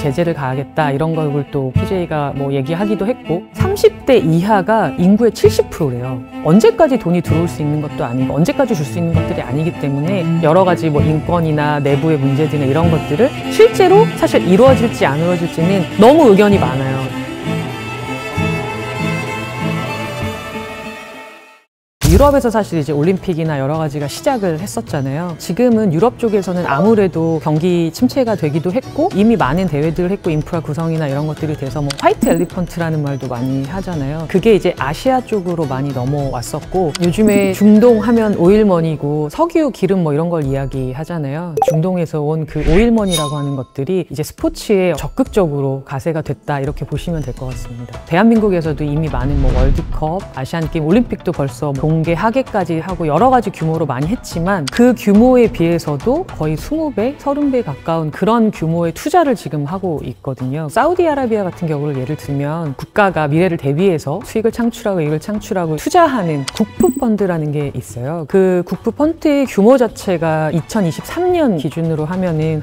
제재를 가하겠다 이런 걸 또 PJ가 뭐 얘기하기도 했고 30대 이하가 인구의 70%래요. 언제까지 돈이 들어올 수 있는 것도 아니고 언제까지 줄 수 있는 것들이 아니기 때문에 여러 가지 뭐 인권이나 내부의 문제들이나 이런 것들을 실제로 사실 이루어질지 안 이루어질지는 너무 의견이 많아요. 유럽에서 사실 이제 올림픽이나 여러 가지가 시작을 했었잖아요. 지금은 유럽 쪽에서는 아무래도 경기 침체가 되기도 했고 이미 많은 대회들을 했고 인프라 구성이나 이런 것들이 돼서 뭐 화이트 엘리펀트라는 말도 많이 하잖아요. 그게 이제 아시아 쪽으로 많이 넘어왔었고 요즘에 중동 하면 오일머니고 석유, 기름 뭐 이런 걸 이야기하잖아요. 중동에서 온 그 오일머니라고 하는 것들이 이제 스포츠에 적극적으로 가세가 됐다 이렇게 보시면 될 것 같습니다. 대한민국에서도 이미 많은 뭐 월드컵, 아시안게임, 올림픽도 벌써 하계까지 하고 여러 가지 규모로 많이 했지만 그 규모에 비해서도 거의 20배, 30배 가까운 그런 규모의 투자를 지금 하고 있거든요. 사우디아라비아 같은 경우를 예를 들면 국가가 미래를 대비해서 수익을 창출하고 이익을 창출하고 투자하는 국부펀드라는 게 있어요. 그 국부펀드의 규모 자체가 2023년 기준으로 하면은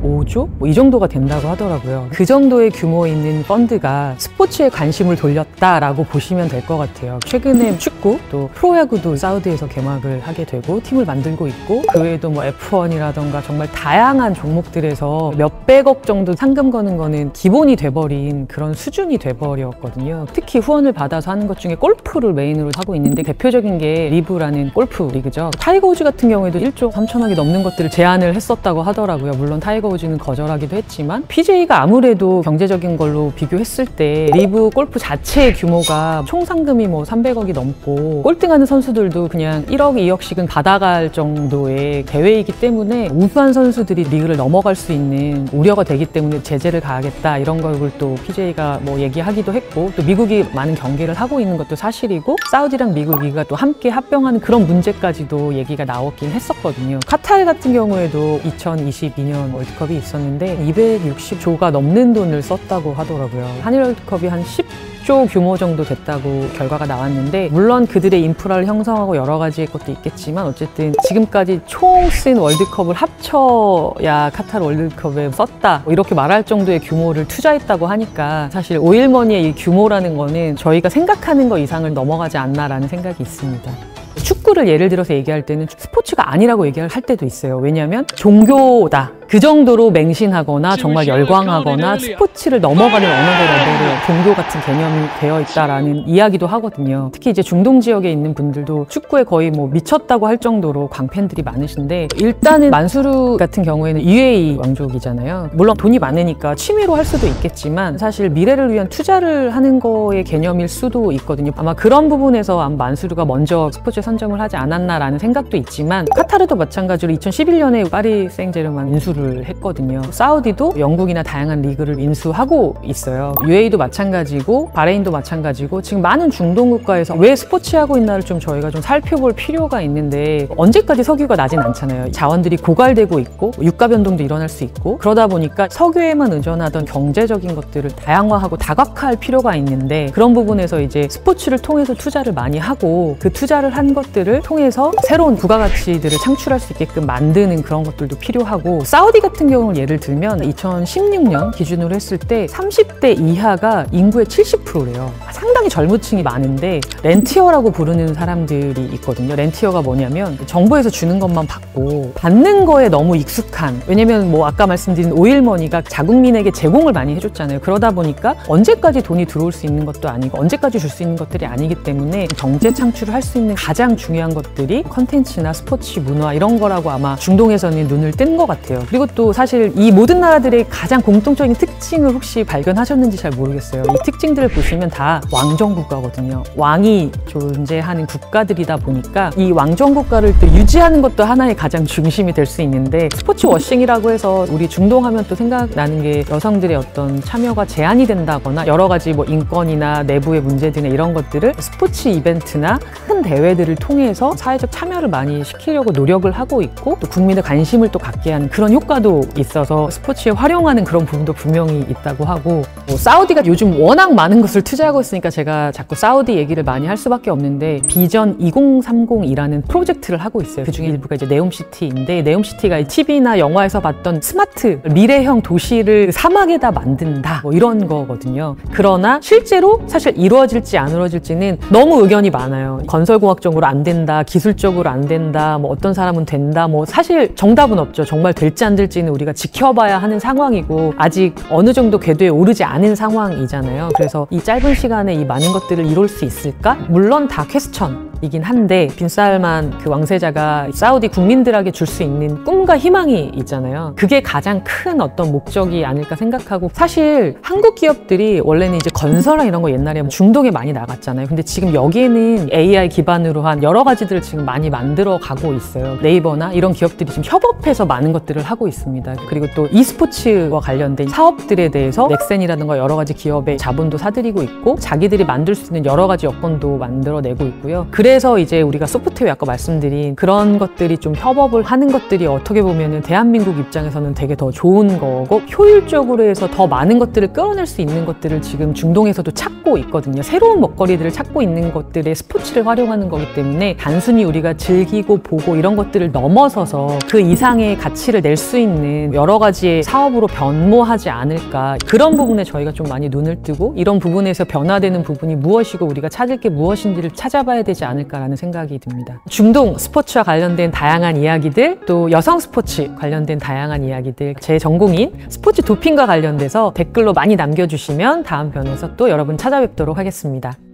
905조? 뭐 이 정도가 된다고 하더라고요. 그 정도의 규모 있는 펀드가 스포츠에 관심을 돌렸다라고 보시면 될 것 같아요. 최근에 축구, 또 프로야구도 사우디에서 개막을 하게 되고 팀을 만들고 있고 그 외에도 뭐 F1이라던가 정말 다양한 종목들에서 몇백억 정도 상금 거는 거는 기본이 돼버린 그런 수준이 돼버렸거든요. 특히 후원을 받아서 하는 것 중에 골프를 메인으로 하고 있는데 대표적인 게 리브라는 골프 리그죠. 타이거 우즈 같은 경우에도 1조 3천억이 넘는 것들을 제안을 했었다고 하더라고요. 물론 타이거 우즈는 거절하기도 했지만 PJ가 아무래도 경제적인 걸로 비교했을 때 리브 골프 자체의 규모가 총 상금이 뭐 300억이 넘고 꼴등하는 선수들도 그냥 1억, 2억씩은 받아갈 정도의 대회이기 때문에 우수한 선수들이 리그를 넘어갈 수 있는 우려가 되기 때문에 제재를 가하겠다 이런 걸 또 PJ가 뭐 얘기하기도 했고 또 미국이 많은 경기를 하고 있는 것도 사실이고 사우디랑 미국 리그가 또 함께 합병하는 그런 문제까지도 얘기가 나왔긴 했었거든요. 카타르 같은 경우에도 2022년 월드컵이 있었는데 260조가 넘는 돈을 썼다고 하더라고요. 한일 월드컵이 한 10조 규모 정도 됐다고 결과가 나왔는데 물론 그들의 인프라를 형성하고 여러 가지의 것도 있겠지만 어쨌든 지금까지 총 쓴 월드컵을 합쳐야 카타르 월드컵에 썼다 이렇게 말할 정도의 규모를 투자했다고 하니까 사실 오일머니의 이 규모라는 거는 저희가 생각하는 것 이상을 넘어가지 않나라는 생각이 있습니다. 축구를 예를 들어서 얘기할 때는 스포츠가 아니라고 얘기할 때도 있어요. 왜냐하면 종교다. 그 정도로 맹신하거나 정말 열광하거나 스포츠를 넘어가는 어느 레벨의 종교 같은 개념이 되어 있다라는 이야기도 하거든요. 특히 이제 중동 지역에 있는 분들도 축구에 거의 뭐 미쳤다고 할 정도로 광팬들이 많으신데 일단은 만수르 같은 경우에는 UAE 왕족이잖아요. 물론 돈이 많으니까 취미로 할 수도 있겠지만 사실 미래를 위한 투자를 하는 거의 개념일 수도 있거든요. 아마 그런 부분에서 만수르가 먼저 스포츠에 선점을 하지 않았나라는 생각도 있지만 카타르도 마찬가지로 2011년에 파리 생제르맹 인수를 했거든요. 사우디도 영국이나 다양한 리그를 인수하고 있어요. UAE도 마찬가지고 바레인도 마찬가지고 지금 많은 중동 국가에서 왜 스포츠하고 있나를 좀 저희가 좀 살펴볼 필요가 있는데 언제까지 석유가 나진 않잖아요. 자원들이 고갈되고 있고 유가 변동도 일어날 수 있고 그러다 보니까 석유에만 의존하던 경제적인 것들을 다양화하고 다각화할 필요가 있는데 그런 부분에서 이제 스포츠를 통해서 투자를 많이 하고 그 투자를 한 것들을 통해서 새로운 부가가치들을 창출할 수 있게끔 만드는 그런 것들도 필요하고 사우디 같은 경우를 예를 들면 2016년 기준으로 했을 때 30대 이하가 인구의 70%래요. 상당히 젊은 층이 많은데 렌티어라고 부르는 사람들이 있거든요. 렌티어가 뭐냐면 정부에서 주는 것만 받고 받는 거에 너무 익숙한 왜냐면 뭐 아까 말씀드린 오일머니가 자국민에게 제공을 많이 해줬잖아요. 그러다 보니까 언제까지 돈이 들어올 수 있는 것도 아니고 언제까지 줄 수 있는 것들이 아니기 때문에 경제 창출을 할 수 있는 가장 중요한 것들이 컨텐츠나 스포츠 문화 이런 거라고 아마 중동에서는 눈을 뜬 것 같아요. 그리고 또 사실 이 모든 나라들의 가장 공통적인 특징을 혹시 발견하셨는지 잘 모르겠어요. 이 특징들을 보시면 다 왕정 국가거든요. 왕이 존재하는 국가들이다 보니까 이 왕정 국가를 또 유지하는 것도 하나의 가장 중심이 될 수 있는데 스포츠 워싱이라고 해서 우리 중동 하면 또 생각나는 게 여성들의 어떤 참여가 제한이 된다거나 여러 가지 뭐 인권이나 내부의 문제들이나 이런 것들을 스포츠 이벤트나 큰 대회들을 통해서 사회적 참여를 많이 시키려고 노력을 하고 있고 또 국민의 관심을 또 갖게 하는 그런 효과도 있어서 스포츠에 활용하는 그런 부분도 분명히 있다고 하고 사우디가 요즘 워낙 많은 것을 투자하고 있으니까 제가 자꾸 사우디 얘기를 많이 할 수밖에 없는데 비전 2030이라는 프로젝트를 하고 있어요. 그 중에 일부가 이제 네옴시티인데 네옴시티가 TV나 영화에서 봤던 스마트 미래형 도시를 사막에다 만든다 뭐 이런 거거든요. 그러나 실제로 사실 이루어질지 안 이루어질지는 너무 의견이 많아요. 건설공학적으로 안 된다, 기술적으로 안 된다, 뭐 어떤 사람은 된다, 뭐 사실 정답은 없죠. 정말 될지 안 될지는 우리가 지켜봐야 하는 상황이고 아직 어느 정도 궤도에 오르지 않은 상황이잖아요. 그래서 이 짧은 시간에 이 많은 것들을 이룰 수 있을까? 물론 다 퀘스천이긴 한데 빈살만 그 왕세자가 사우디 국민들에게 줄 수 있는 꿈과 희망이 있잖아요. 그게 가장 큰 어떤 목적이 아닐까 생각하고 사실 한국 기업들이 원래는 이제 건설이나 이런 거 옛날에 중동에 많이 나갔잖아요. 근데 지금 여기에는 AI 기반으로 한 여러 가지들을 지금 많이 만들어 가고 있어요. 네이버나 이런 기업들이 지금 협업해서 많은 것들을 하고 있습니다. 그리고 또 e스포츠와 관련된 사업들에 대해서 넥센이라든가 여러 가지 기업의 자본도 사들이고 있고 자기들이 만들 수 있는 여러 가지 여건도 만들어내고 있고요. 그래서 이제 우리가 소프트웨어 아까 말씀드린 그런 것들이 좀 협업을 하는 것들이 어떻게 보면은 대한민국 입장에서는 되게 더 좋은 거고 효율적으로 해서 더 많은 것들을 끌어낼 수 있는 것들을 지금 중동에서도 찾고 있거든요. 새로운 먹거리들을 찾고 있는 것들의 스포츠를 활용하는 거기 때문에 단순히 우리가 즐기고 보고 이런 것들을 넘어서서 그 이상의 가치를 낼 수 있는 여러 가지의 사업으로 변모하지 않을까. 그런 부분에 저희가 좀 많이 눈을 뜨고 이런 부분에서 변화되는 부분이 무엇이고 우리가 찾을 게 무엇인지를 찾아봐야 되지 않을까라는 생각이 듭니다. 중동 스포츠와 관련된 다양한 이야기들, 또 여성 스포츠 관련된 다양한 이야기들, 제 전공인 스포츠 도핑과 관련돼서 댓글로 많이 남겨주시면 다음 편에서 또 여러분 찾아뵙도록 하겠습니다.